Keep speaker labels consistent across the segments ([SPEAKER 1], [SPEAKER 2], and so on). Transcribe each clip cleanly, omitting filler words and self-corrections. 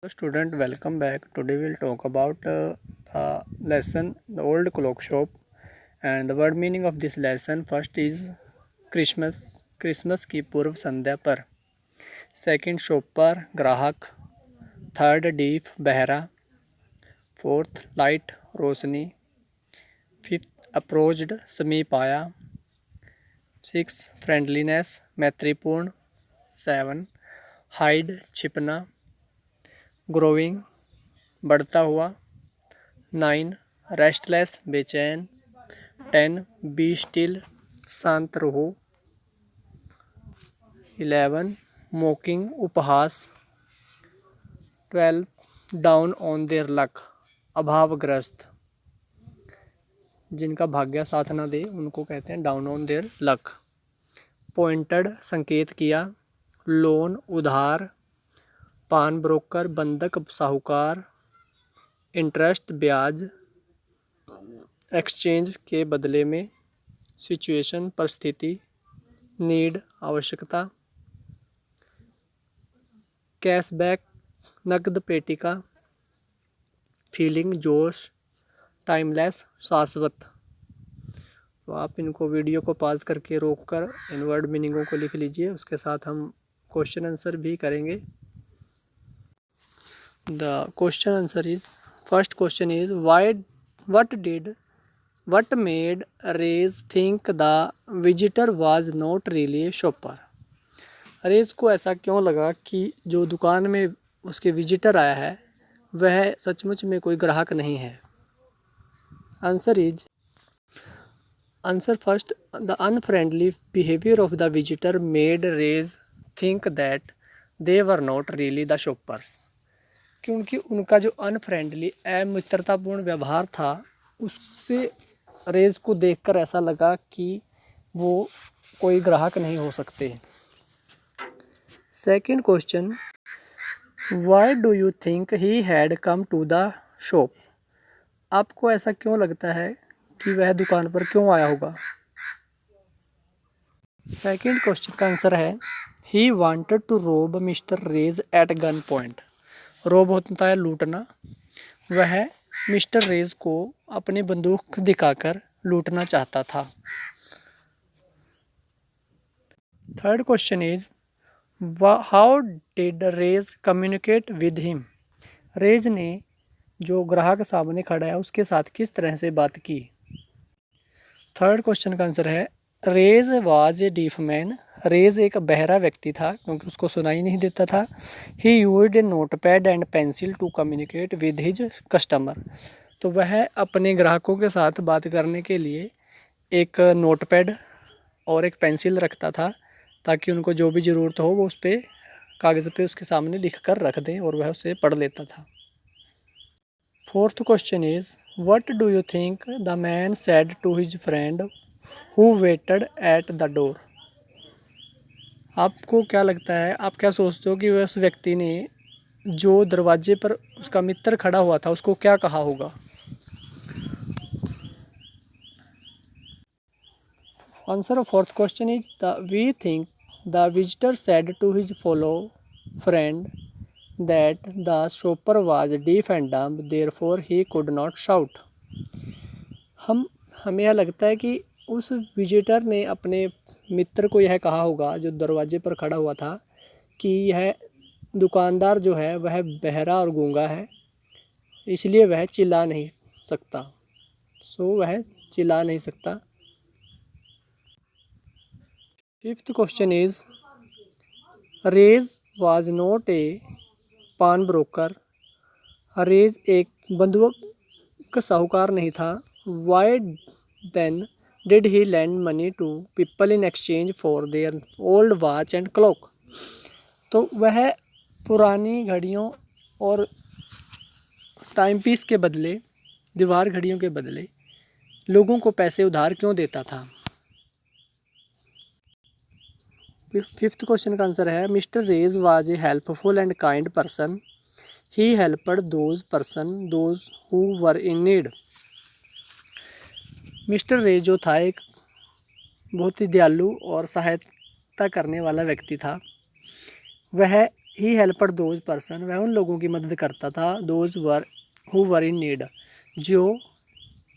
[SPEAKER 1] Hello student, welcome back. Today we'll talk about the lesson the old clock shop, and the word meaning of this lesson. First is Christmas, Christmas की पूर्व संध्या पर. Second shopper ग्राहक. Third deaf बहरा. Fourth light रोशनी. Fifth approached समीप आया. Six friendliness मैत्रीपूर्ण. Seven hide छिपना. Growing बढ़ता हुआ. 9 रेस्टलेस बेचैन. 10 बी स्टिल शांत रहो. 11 मोकिंग उपहास. 12 डाउन ऑन देयर लक अभावग्रस्त. जिनका भाग्य साथ ना दे उनको कहते हैं down on their luck. Pointed संकेत किया. लोन उधार. पान ब्रोकर बंधक साहूकार. इंटरेस्ट ब्याज. एक्सचेंज के बदले में. सिचुएशन परिस्थिति. नीड आवश्यकता. कैशबैक नकद पेटिका. फीलिंग जोश. टाइमलेस शाश्वत. तो आप इनको वीडियो को पॉज करके रोक कर इन वर्ड मीनिंगों को लिख लीजिए. उसके साथ हम क्वेश्चन आंसर भी करेंगे. The question answer is, first question is what made Reyes think the visitor was not really a shopper. रेज को ऐसा क्यों लगा कि जो दुकान में उसके विजिटर आया है वह सचमुच में कोई ग्राहक नहीं है. Answer first, the unfriendly behaviour of the visitor made Rage think that they were not really the shoppers. क्योंकि उनका जो अनफ्रेंडली अमित्रतापूर्ण व्यवहार था उससे रेज को देखकर ऐसा लगा कि वो कोई ग्राहक नहीं हो सकते. Second question, why do you think he had come to the shop. आपको ऐसा क्यों लगता है कि वह दुकान पर क्यों आया होगा. सेकंड क्वेश्चन का आंसर है he wanted to rob mister Rage at gun point. Rob होता है लूटना. वह मिस्टर रेज को अपनी बंदूक दिखाकर लूटना चाहता था. Third question is how did Rage communicate with him. Rage ने जो ग्राहक सामने खड़ा है उसके साथ किस तरह से बात की. थर्ड क्वेश्चन का आंसर है Rage was a deaf man. Rage एक बहरा व्यक्ति था क्योंकि उसको सुनाई नहीं देता था. He used a note pad and pencil to communicate with his customer. तो वह अपने ग्राहकों के साथ बात करने के लिए एक नोट पैड और एक पेंसिल रखता था ताकि उनको जो भी ज़रूरत हो वो उस पर कागज़ पे उसके सामने लिख कर रख दें और वह उसे पढ़ लेता था. Fourth question is what do you think the man said to his friend who waited at the door. आपको क्या लगता है, आप क्या सोचते हो कि उस व्यक्ति ने जो दरवाजे पर उसका मित्र खड़ा हुआ था उसको क्या कहा होगा. Answer of fourth question is we think the visitor said to his fellow friend that the shopper was deaf and dumb therefore he could not shout. हमें यह लगता है कि उस विजिटर ने अपने मित्र को यह कहा होगा जो दरवाजे पर खड़ा हुआ था कि यह दुकानदार जो है वह बहरा और गूंगा है इसलिए वह चिल्ला नहीं सकता. वह चिल्ला नहीं सकता. Fifth question is Rage was not a pawn broker. Rage एक बंधुक साहूकार नहीं था. Why then did he lend money to people in exchange for their old watch and clock. तो वह पुरानी घड़ियों और टाइम पीस के बदले, दीवार घड़ियों के बदले लोगों को पैसे उधार क्यों देता था. फिफ्थ क्वेश्चन का आंसर है mister Rage was a helpful and kind person. He helped those who were in need. Mister Rage जो था एक बहुत ही दयालु और सहायता करने वाला व्यक्ति था. वह ही हेल्पर दोज पर्सन, वह उन लोगों की मदद करता था, those were who were in need, जो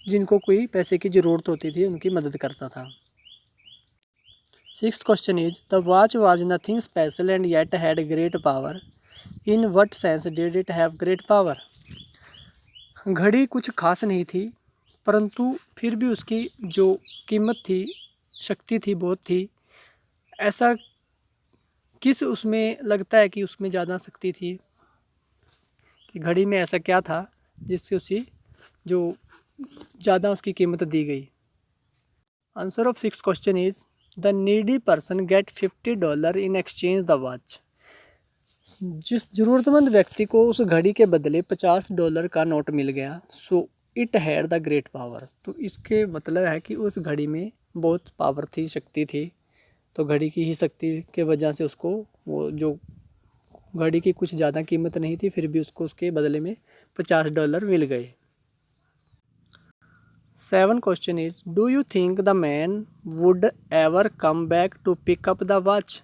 [SPEAKER 1] जिनको कोई पैसे की ज़रूरत होती थी उनकी मदद करता था। Sixth question is the watch was nothing special and yet had great power, in what sense did it have great power. घड़ी कुछ खास नहीं थी, परंतु फिर भी उसकी जो कीमत थी, शक्ति थी, बहुत थी। ऐसा किस उसमें लगता है कि उसमें ज़्यादा शक्ति थी, कि घड़ी में ऐसा क्या था जिससे उसी जो ज़्यादा उसकी कीमत दी गई। Answer of six question is the needy person get $50 in exchange the watch. जिस ज़रूरतमंद व्यक्ति को उस घड़ी के बदले $50 का नोट मिल गया, so it had the great power. तो इसके मतलब है कि उस घड़ी में बहुत पावर थी, शक्ति थी। तो घड़ी की ही शक्ति के वजह से उसको वो जो घड़ी की कुछ ज़्यादा कीमत नहीं थी, फिर भी उसको उसके बदले में $50 मिल गए। 7 question is do you think the man would ever come back to pick up the watch.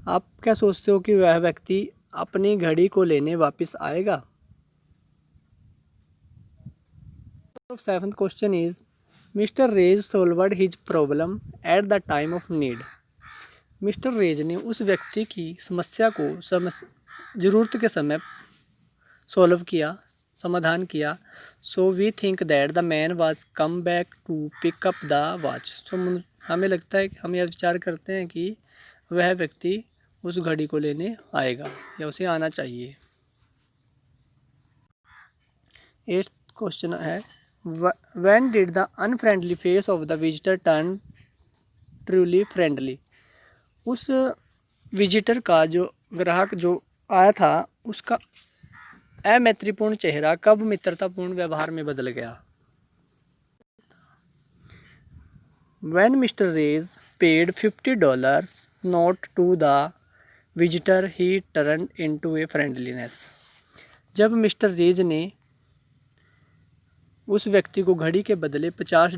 [SPEAKER 1] आप क्या सोचते हो कि वह व्यक्ति अपनी घड़ी को लेने वापस आएगा। 7th question is mister Rage solved his problem at the time of need. Mister Rage ने उस व्यक्ति की समस्या को ज़रूरत के समय सॉल्व किया, समाधान किया। So we think that the man was come back to pick up the watch. So हमें लगता है कि हम यह विचार करते हैं कि वह व्यक्ति उस घड़ी को लेने आएगा या उसे आना चाहिए। 8th क्वेश्चन है when did the unfriendly face of the visitor turn truly friendly. उस विजिटर का जो ग्राहक जो आया था उसका अमैत्रीपूर्ण चेहरा कब मित्रतापूर्ण व्यवहार में बदल गया। When Mr. Reyes paid $50 not to the visitor, he turned into a friendliness। जब मिस्टर रेज ने उस व्यक्ति को घड़ी के बदले $50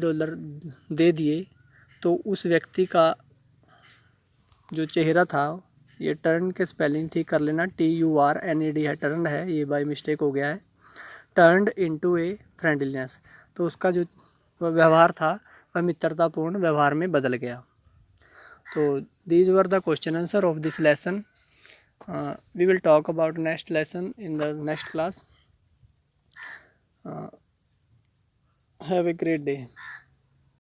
[SPEAKER 1] दे दिए, तो उस व्यक्ति का जो चेहरा था, ये टर्न के स्पेलिंग ठीक कर लेना, TURNED है, टर्न है, ये बाय मिस्टेक हो गया है। टर्नड इनटू ए फ्रेंडलीनेस, तो उसका जो व्यवहार था वह मित्रतापूर्ण व्यवहार में बदल गया। तो these were the question answer of this lesson. We will talk about next lesson in the next class. Have a great day.